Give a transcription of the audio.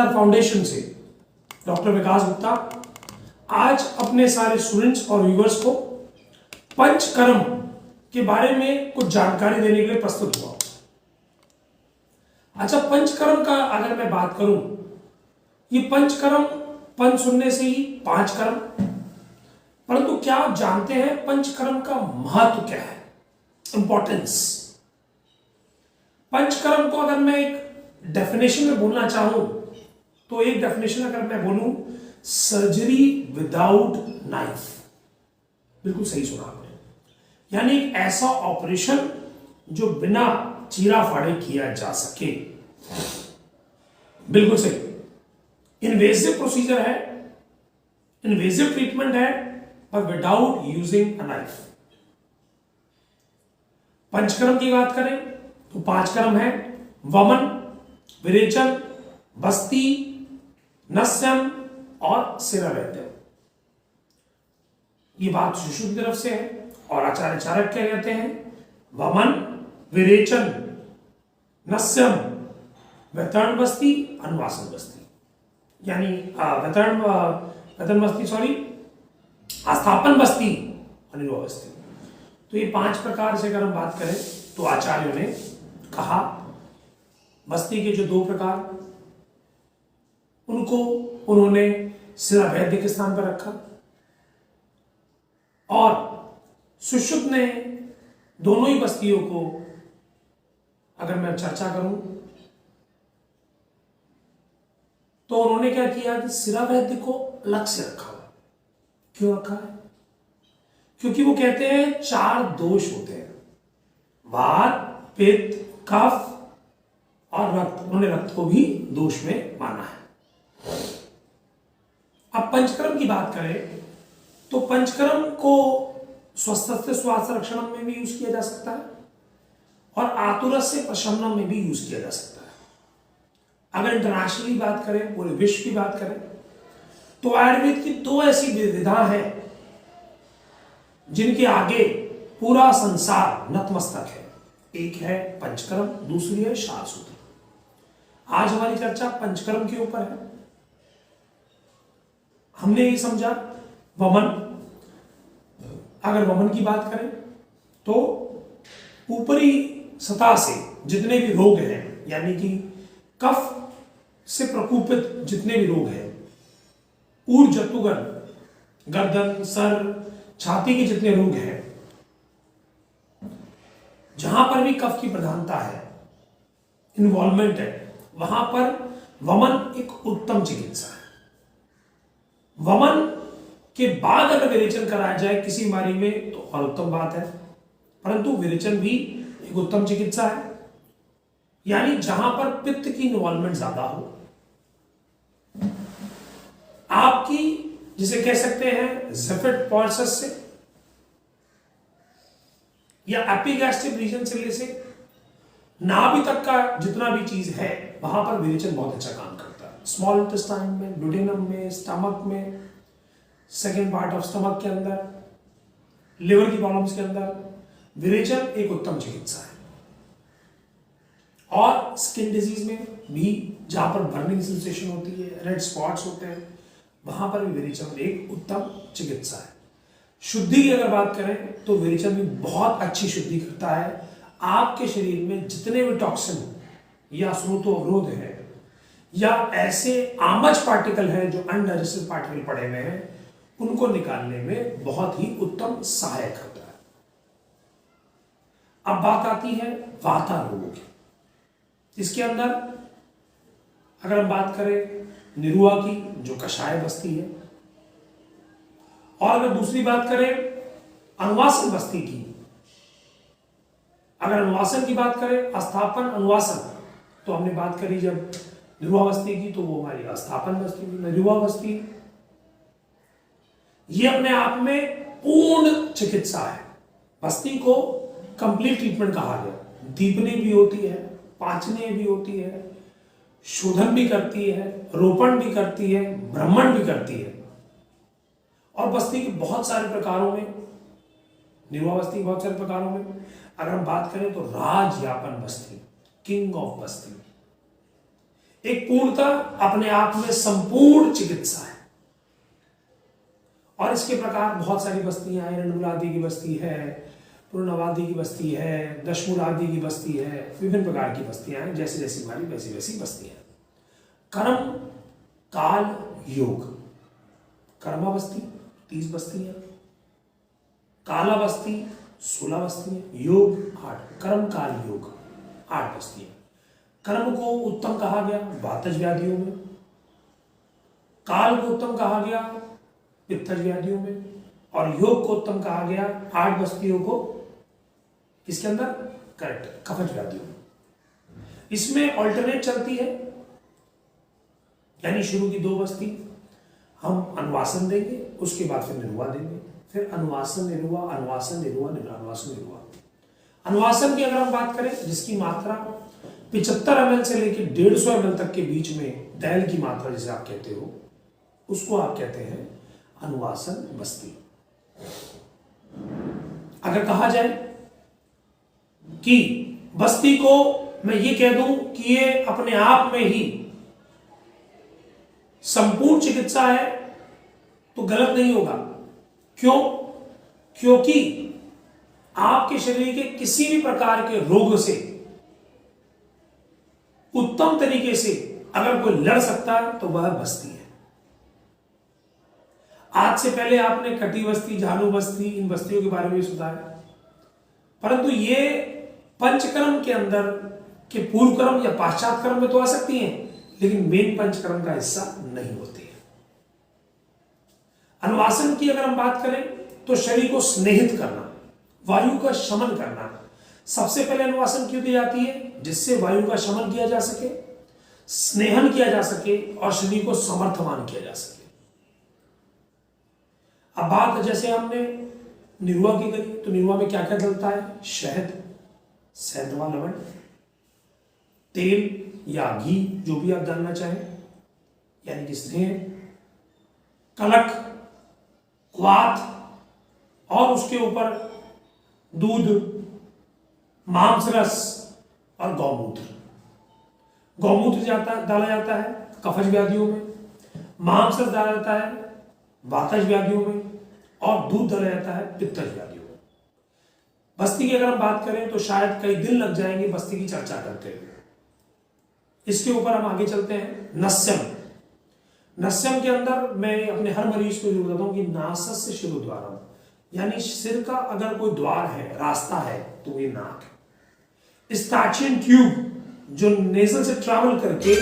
आधार foundation से doctor विकास गुप्ता आज अपने सारे स्टूडेंट्स और व्यूअर्स को पंचकर्म के बारे में कुछ जानकारी देने के लिए प्रस्तुत हुआ। अच्छा, पंचकर्म का अगर मैं बात करूं, ये पंचकर्म पंच सुनने से ही पांच कर्म, परंतु क्या आप जानते हैं पंचकर्म का महत्व क्या है, इंपॉर्टेंस। पंचकर्म को अगर मैं एक डेफिनेशन में बोलना चाहूं तो एक डेफिनेशन अगर मैं बोलूं, सर्जरी विदाउट नाइफ। बिल्कुल सही सुना आपने, यानी एक ऐसा ऑपरेशन जो बिना चीरा फाड़े किया जा सके। बिल्कुल सही। इन्वेसिव प्रोसीजर है, इन्वेसिव ट्रीटमेंट है, पर without using a knife. Panchakarma की बात करें तो पांच कर्म है: वमन, विरेचन, बस्ती, नस्यम और शिरावैद्यम। ये बात शिशु की तरफ से है और आचार्य चाणक्य क्या कहते हैं? वमन, विरेचन, नस्यम, वैतरण बस्ती, अनुवासन बस्ती। यानी वैतरण बस्ती आस्थापन बस्ती, अनिर्वाह बस्ती। तो ये पांच प्रकार से अगर हम बात करें तो आचार्यों ने कहा बस्ती के जो दो प्रकार, उनको उन्होंने शिरावैद्य के स्थान पर रखा, और सुश्रुत ने दोनों ही बस्तियों को अगर मैं चर्चा करूं तो उन्होंने क्या किया कि शिरावैद्य को अलग से रखा हुआ। क्यों रखा है? क्योंकि वो कहते हैं चार दोष होते हैं: वात, पित्त, कफ और रक्त। उन्होंने रक्त को भी दोष में माना है। अब पंचकर्म की बात करें तो पंचकर्म को स्वस्थस्य स्वास्थ्य रक्षणम में भी यूज किया जा सकता है और आतुरस्य प्रशमनम में भी यूज किया जा सकता है। अगर इंटरनेशनली बात करें, पूरे विश्व की बात करें, तो आयुर्वेद की दो ऐसी विधा हैं जिनके आगे पूरा संसार नतमस्तक है। एक है पंचकर्म, दूसरी है शारसूत्र। आज हमारी चर्चा पंचकर्म के ऊपर है। हमने ये समझा वमन, अगर वमन की बात करें तो ऊपरी सतह से जितने भी रोग हैं, यानी कि कफ से प्रकोपित जितने भी रोग हैं, ऊर्ज, जतुगन, गर्दन, सर, छाती के जितने रोग हैं, जहां पर भी कफ की प्रधानता है, इन्वॉल्वमेंट है, वहां पर वमन एक उत्तम चिकित्सा है। वमन के बाद अगर विरेचन कराया जाए किसी बीमारी में तो और उत्तम बात है, परंतु विरेचन भी एक उत्तम चिकित्सा है। यानी जहां पर पित्त की इन्वॉल्वमेंट ज्यादा हो, आपकी जिसे कह सकते हैं ज़िफिड पॉल्सस से या एपिगैस्ट्रिक रीजन से लेसे नाभि तक का जितना भी चीज है, वहां पर विरेचन बहुत अच्छा काम करता है। स्मॉल इंटेस्टाइन में, डुडेनम में, स्टमक में, सेकेंड पार्ट ऑफ स्टमक के अंदर, लिवर की प्रॉब्लम्स के अंदर विरेचन एक उत्तम चिकित्सा है। और स्किन डिजीज में भी, जहां पर बर्निंग सेंसेशन होती है, रेड स्पॉट्स होते हैं, वहां पर भी विरेचन एक उत्तम चिकित्सा है। शुद्धि की अगर बात करें तो विरेचन भी बहुत अच्छी शुद्धि करता है। आपके शरीर में जितने भी टॉक्सिन या स्रोतो अवरोध है या ऐसे आमज पार्टिकल हैं जो अनडाइजेस्टेड पार्टिकल पड़े हुए हैं, उनको निकालने में बहुत ही उत्तम सहायक होता है। अब बात आती है वाता रोगों की। इसके अंदर अगर हम बात करें निरुआ की, जो कषाय बस्ती है, और अगर दूसरी बात करें अनुवासन बस्ती की, अगर अनुवासन की बात करें, अस्थापन, अनुवासन, तो हमने बात करी जब निरुआ बस्ती की तो वो हमारी अस्थापन बस्ती की। निरुआ बस्ती ये अपने आप में पूर्ण चिकित्सा है। बस्ती को कंप्लीट ट्रीटमेंट कहा गया। दीपने भी होती है, पाचने भी होती है, शोधन भी करती है, रोपण भी करती है, भ्रमण भी करती है। और बस्ती के बहुत सारे प्रकारों में, निरुआ बस्ती के बहुत सारे प्रकारों में अगर हम बात करें तो राजयापन बस्ती, किंग ऑफ बस्ती, एक पूर्णतः अपने आप में संपूर्ण चिकित्सा है। और इसके प्रकार बहुत सारी बस्तियां हैं, रंडमुलादि की बस्ती है, पूर्णवादी की बस्ती है, दशमुरादि की बस्ती है, विभिन्न प्रकार की बस्तियां हैं, जैसी जैसी हमारी वैसी वैसी बस्तियां। कर्म काल योग, कर्मा बस्ती 30 बस्तियां, काला बस्ती 16 बस्तियां, योग 8, कर्म काल योग 8 बस्तियां। कर्म को उत्तम कहा गया वातज व्याधियों में, काल को उत्तम कहा गया पित्तज व्याधियों में, और योग को उत्तम कहा गया 8 बस्तियों को किसके अंदर, करेक्ट, कफज व्याधियों में। इसमें ऑल्टरनेट चलती है, यानी शुरू की 2 बस्ती हम अनुवासन देंगे, उसके बाद फिर निरुआ देंगे, फिर अनुवासन निरुआ, अनुवासन निरुआ, अनुवासन निरुआ। अनुवासन की अगर हम बात करें, जिसकी मात्रा 75 ml से लेकर 150 ml तक के बीच में दैल की मात्रा जिसे आप कहते हो, उसको आप कहते हैं अनुवासन बस्ती। अगर कहा जाए कि बस्ती को मैं ये कह दूं कि ये अपने आप में ही संपूर्ण चिकित्सा है, तो गलत नहीं होगा। क्यों? क्योंकि आपके शरीर के किसी भी प्रकार के रोग से उत्तम तरीके से अगर कोई लड़ सकता है तो वह बस्ती है। आज से पहले आपने कटी बस्ती, झालू बस्ती, इन बस्तियों के बारे में सुना है, परंतु ये पंचकर्म के अंदर के पूर्व कर्म या पाश्चात कर्म में तो आ सकती हैं, लेकिन मेन पंचकर्म का हिस्सा नहीं होती है। अनुवासन की अगर हम बात करें तो शरीर को स्नेहित करना, वायु का शमन करना। सबसे पहले अनुवासन क्यों दी जाती है? जिससे वायु का शमन किया जा सके, स्नेहन किया जा सके और शरीर को समर्थवान किया जा सके। अब बात जैसे हमने निरुआ की करी, तो निरुआ में क्या क्या डलता है? शहद, शहदवा लवण, तेल या घी, जो भी आप डालना चाहें, यानी कि स्नेह, कलक, क्वाथ, और उसके ऊपर दूध, मांस रस और गौमूत्र। गौमूत्र डाला जाता है कफज व्याधियों में, मांस रस डाला जाता है वातज व्याधियों में, और दूध डाला जाता है पित्तज व्याधियों में। बस्ती की अगर हम बात करें तो शायद कई दिन लग जाएंगे बस्ती की चर्चा करते हुए। इसके ऊपर हम आगे चलते हैं। नस्यम, नस्यम के अंदर मैं अपने हर मरीज को जरूर बताता हूं कि नासस्य शिरोद्वारम, यानी सिर का अगर कोई द्वार है, रास्ता है, तो ये नाक है। स्टाचियन ट्यूब जो नेजल से ट्रैवल करके